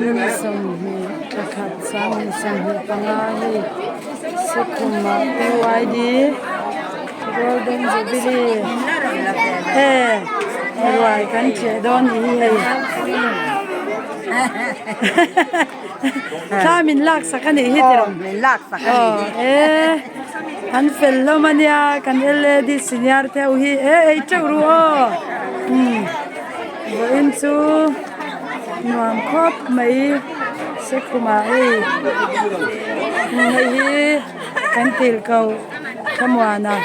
som hi takhat sang som hi panga hi Sekhum PYD Golden Jubilee Ruai kan che don hi heiถ้ามินลากสักนี่ฮิตรมินลากสักนี่อันเฟลโลมันยากันเอเลดิสิญาร์เทวฮีเจ้ารู้บ่อินซูนวมครบไม่เสกคุมาไม่ฮีกันติลเขาขมวานะ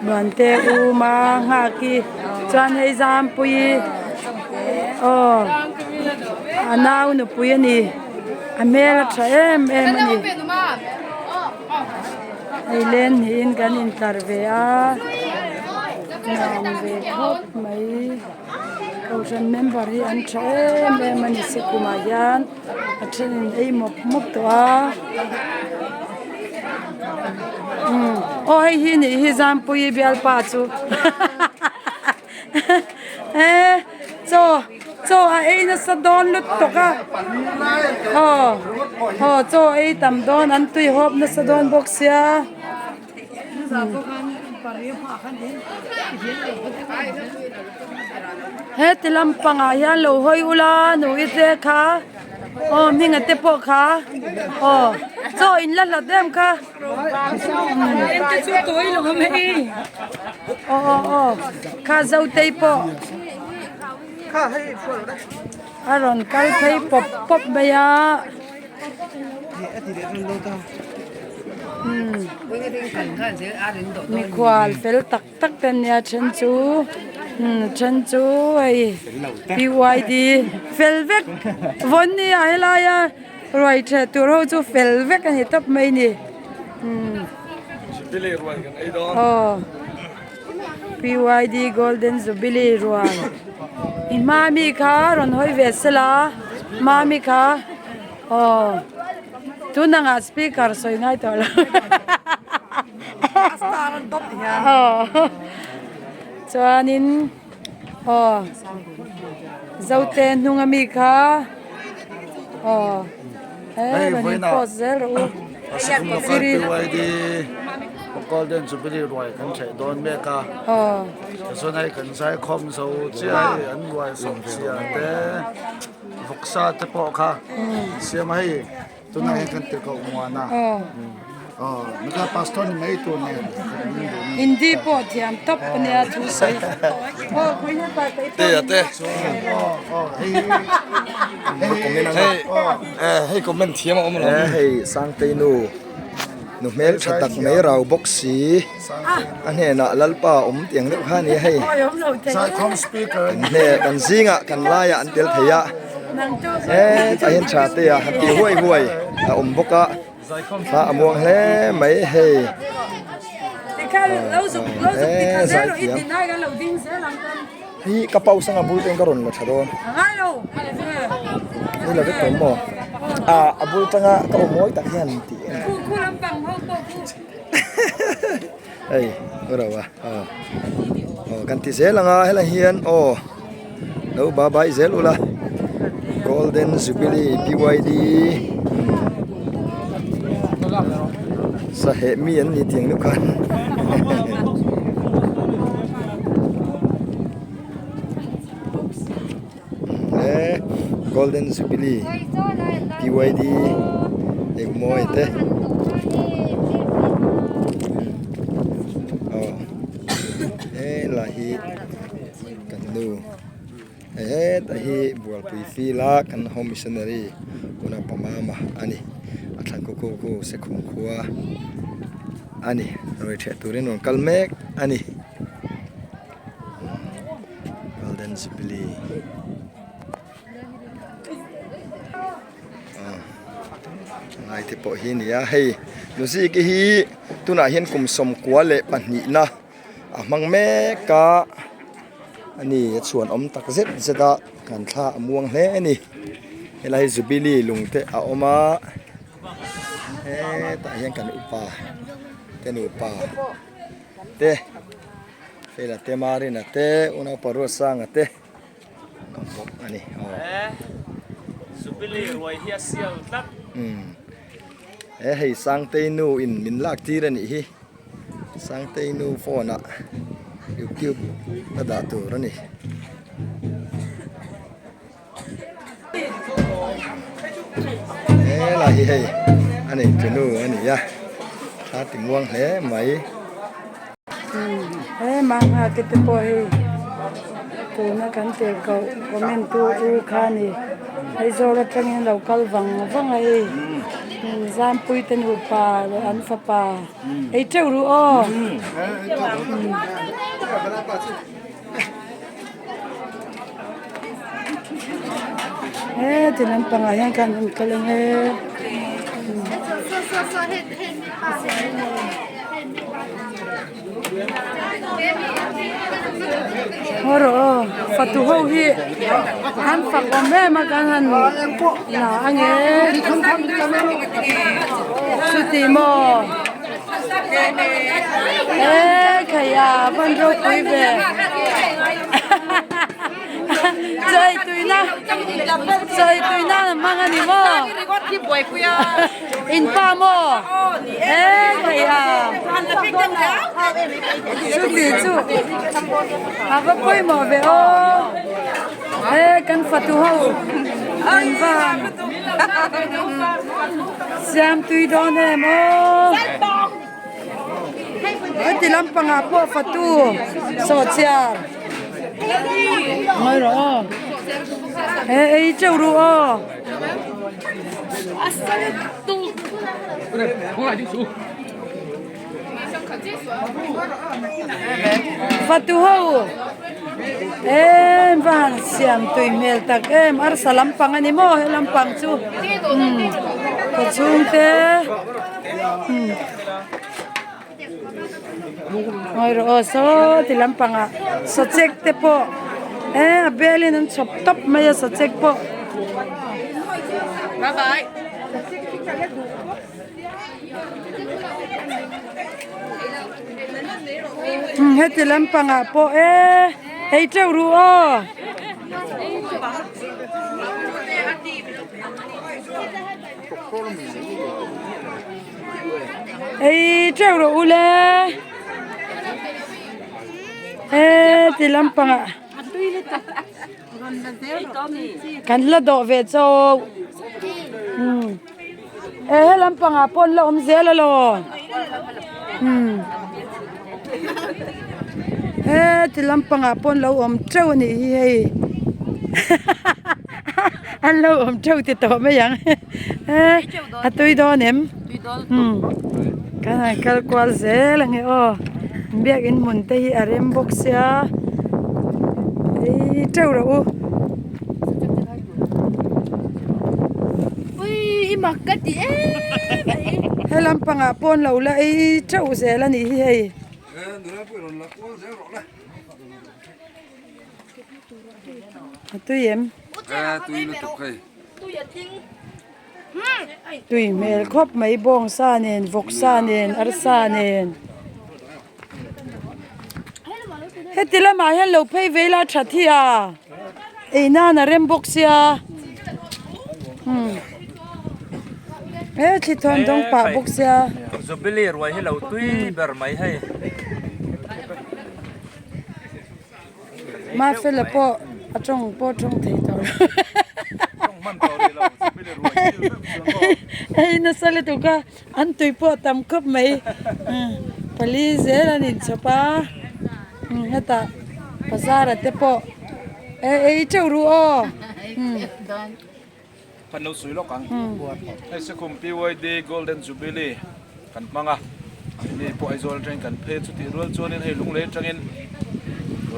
วันเตอูมาหากีจวนให้จามปุยอันนั้นนุปุยนี่อเมริกาเอ็มนี่ไอเลนหินกันอินเตอร์เวียนามเวคบไม่เขาจะเมมเบอร์อันเอ็มนี่สิกุมายันอันเช่นไอมุกตัวโอ้ยหินฮิจามปุยเบียลปาจูโจไอ้น่ะสะดอนลุดตกโจไอ้ตำดอนอันตุยหอบน่ะสะดอนบอกเสียติลำปังอาโลหอยอุลาหนูอิเตค่ะมีเงินเตปอค่ะโจอินละเดมค่ะจะช่วยตัวอีหลงไหมข้าเจ้าเตปอข้าให้ช่วยได้อารอนกัลให้ปบเบียมีควาลเฟลตักแต่เนี่ยฉันจูไอ้ PYD เฟลเวกวันนี้อะไรรวยเธอตัวเราจูเฟลเวกอันนี้ตับไม่นี่Jubileeรวยกันไอ้ดอนPYD Golden Jubileeรวยมามีค่ะรอนหอยเวสลามามีค่ะทุนงาสปีกเกอร์สวยง่ายตัวละสตาร์มันตบเนี่ยส่วนนี้เจ้าเต้นนุ่งมีค่ะวันนี้โพสเซอร์ซีรีส์Golden Jubilee รวยกันใช้โดนเมกาส่วนให้กันใช้คอมโซเจียอันรวยส่งเสียแต่ฟุกซาเตปอค่ะเสียมาให้ตัวนั้นให้กันติดกับมัวนะมันก็ปัสตอนไม่ตัวเนี่ยอินดี้ปอดเทียมทับเนี่ยทุกสิ่งคุยให้ไปเตะให้คอมเมนต์เทียมเอามาเลยให้สังเตนูนุเมลฉตักไม่เราบ็อกซีอันนี้น่ะลัลป้าเตียงเล็กข้านี้ให้ใช้คอมสปีกเกอร์เนี่ยกันซิงอ่ะกันไล่อันเดียลเทียจะเห็นชาเตียหันตีห้วยบกะถ้าอมวงเล่ไม่ให้ใส่เทียมนี่กระเป๋าสังกบุลเต็งกระรอนมาชะโดนนี่เราได้ตัวหมอบุลจังอ่ะก็อมวยตักเห็นตีเฮ้ยอะไรวะกันที่เซลังอ่ะให้ละเฮียนแล้วบาบายเซลุละ Golden Jubilee PYD สาเหตุมีอันนี้เตียงทุกคนGolden Jubilee PYD เด็กมวยเต้ลาฮีกันดูแต่ฮีบัวปุยฟีลากันโฮมิชชันนารีอุณปมามาอันนี้อัฐังกูเสกุมขัวอันนี้เราเช็ดตัวเรื่องกัลเมกอันนี้ Golden Jubileeไอ้ที่พอเห็นเนี่ยให้ดูสิกี่ฮีตัวน่าเห็นกลุ่มสมกัวเละปันนี่นะมังแม่กะอันนี้ส่วนตักเสร็จจะการท่าม่วงเล่นี่อะไรจูบิลีลุงเตะเอามาแต่ยังกันอุปาเตนุปาเตเฟลเตมารินะเตอุณปรสร้างเตอันนี้ Jubilee Ruai hiya sial tak hei sang tei nu in min lak ti ra ni hi sang tei nu phone a YouTube na da tu ra ni la hi hei ani tu nu ani ya ta ti muang he mai mang ha ke te po hi tu na kan te ko comment tu kha ni ai zo ra tang in local wang ai zam pui ten hu pa an fa pa ai treu ru o thì làm bằng ai anh can cái lên rồi phát tu hậu hi anh phát con bé mà can hắn là anh ấy suy tìm mò cái à vẫn rồi quay về chơi tụi na mang anh đi mò in pa mò cái à chú bị chú có quay mò về ô căn phật tu hậu anh vàng xem tụi đó nè mò thì làm bằng à po phật tu sổ chia ngồi rồi ê châu rùa phát tu hậu em van siam tui mel tak em ar salam pang ani mo helam pang chu ko chung te ngồi rồi số thì làm bằng à số check te po belin an chop top mai số check po bye bye hết thì làm bằng à po ấy trâu ru o ấy trâu ru le thì làm bằng à kan la do ve cho làm bằng à pon la dễ la lo thì làm bằng à pon la trâu ni hey anh lâu trâu thì tổ mấy yang tôi đó ném cái này cái qual dễ là nghe biết in muốn thấy arem box ya trâu rồi ui mặc cái gì hay làm bằng à pon lâu là trâu dễ là nỉ hay tôi em tôi mel khop mấy bông sa nền vok sa nền ar sa nền hết thì là mà hello pay về là chặt thì à na rem box ya chỉ thon dong pa box ya Jubilee Ruai hello tui ber mai hay mà phải là po trong thấy thôi nó sao lại tụi ca ăn tùy po tầm cướp mấy pali dễ là nhìn cho pa hết ta pasara te po châu ruo kan no sui lo kang Sekhum PYD Golden Jubilee kan manga ni po aizol train kan phe chu ti rol chonin hei lung le tangin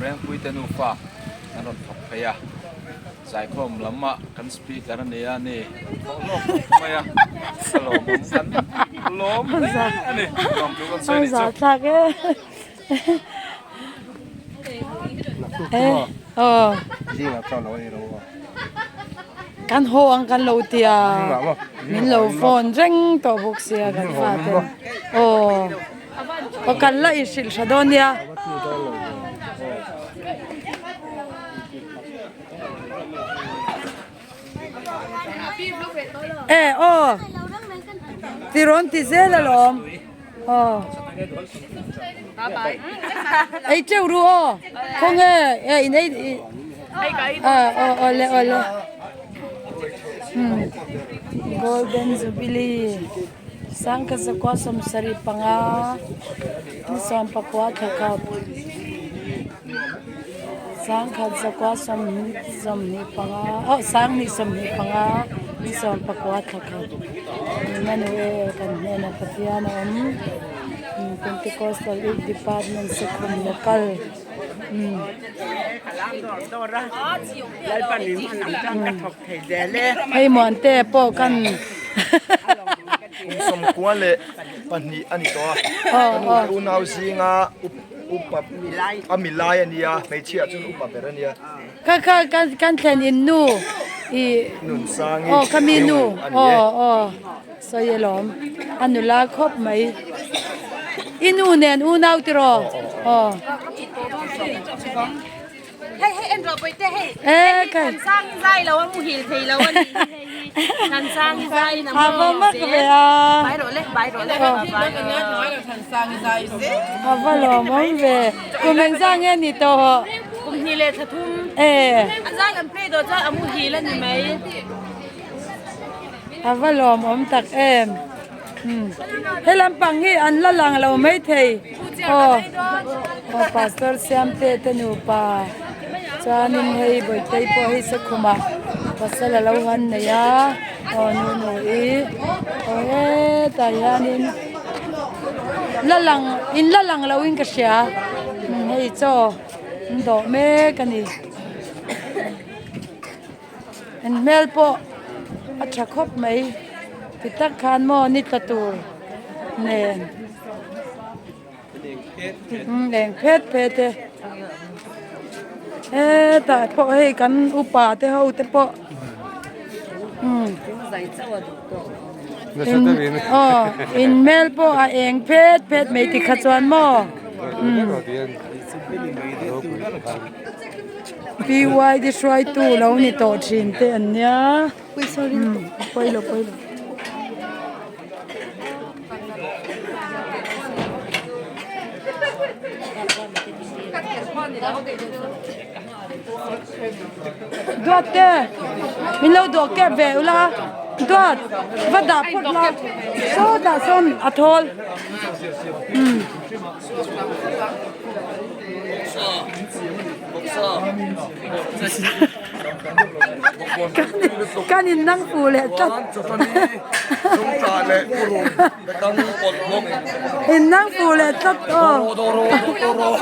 reng pui te nu fa anot phok pheya Sekhum lama kan speaker ne ya ni lo maya salom kan lom ani lom tu kan sei ni chu kan hoang kan lo tia min lo phone reng to box ya kan fa te kan la isil shadonia โอ้ตีร้อนตีเสียแล้วหรอไอ้เจ้ารู้คงอินเลยGolden Jubilee sang ka sa kwa som sari panga ni som pakwa thakap sang ka sa kwa som ni panga sang ni som ni panga ni som pakwa thakap manwe kan hena patiana Pentecostal Youth Department Sekhum localให้หมอนเต้โป้กันสมควรเลยปันนี้อันนี้ตัวอุณาสิงาอุปมิลายอันนี้ไม่เชื่อจนอุปเปรนี้กันแทนอินนูนุนสร้างขมินูสอยหลอมอันนุลาครบไหมอินูเนียนอูนาวติรอให้เอ็นเราไปเต้ให้การสร้างใจแล้วว่ามูหินเพลแล้วว่าการสร้างใจนะมากเลยใบโรเล่ใบโรเล่กันเนี้ยน้อยเราการสร้างใจสิว่าหล่อมั้งเว้กูแมงสร้างเงี้ยนี่โตกูฮีเลททุ่มอันสร้างกันเพลโดยเจ้าอามูฮีแล้วนี่ไหมว่าหล่อมั้งตักให้ลำปังให้อันละลังเราไม่เทพาสเตอร์เซียมเตตนูปาจานินให้บ่อยใจพอให้สักขมาภาษาเราหันเนี่ยนูตายานินละลังเราวิ่งกระเสียให้โจดอกเมกันนี่อันเมลโปอัชคบไหมติดตั้งคานหม้อนิตตูเน่แดงเพชรแต่พอให้กันอุปาเตเขาแต่พออินเมลพอเองเพชรไม่ติดขจรหม้อPYD ช่วยตู้เรานี่โตชินเตอันเนี้ยไปเลยDoate, minau doke veula, doat, vada potla, soda son athol. Kanin nang pule tat. In nang pule tat oh.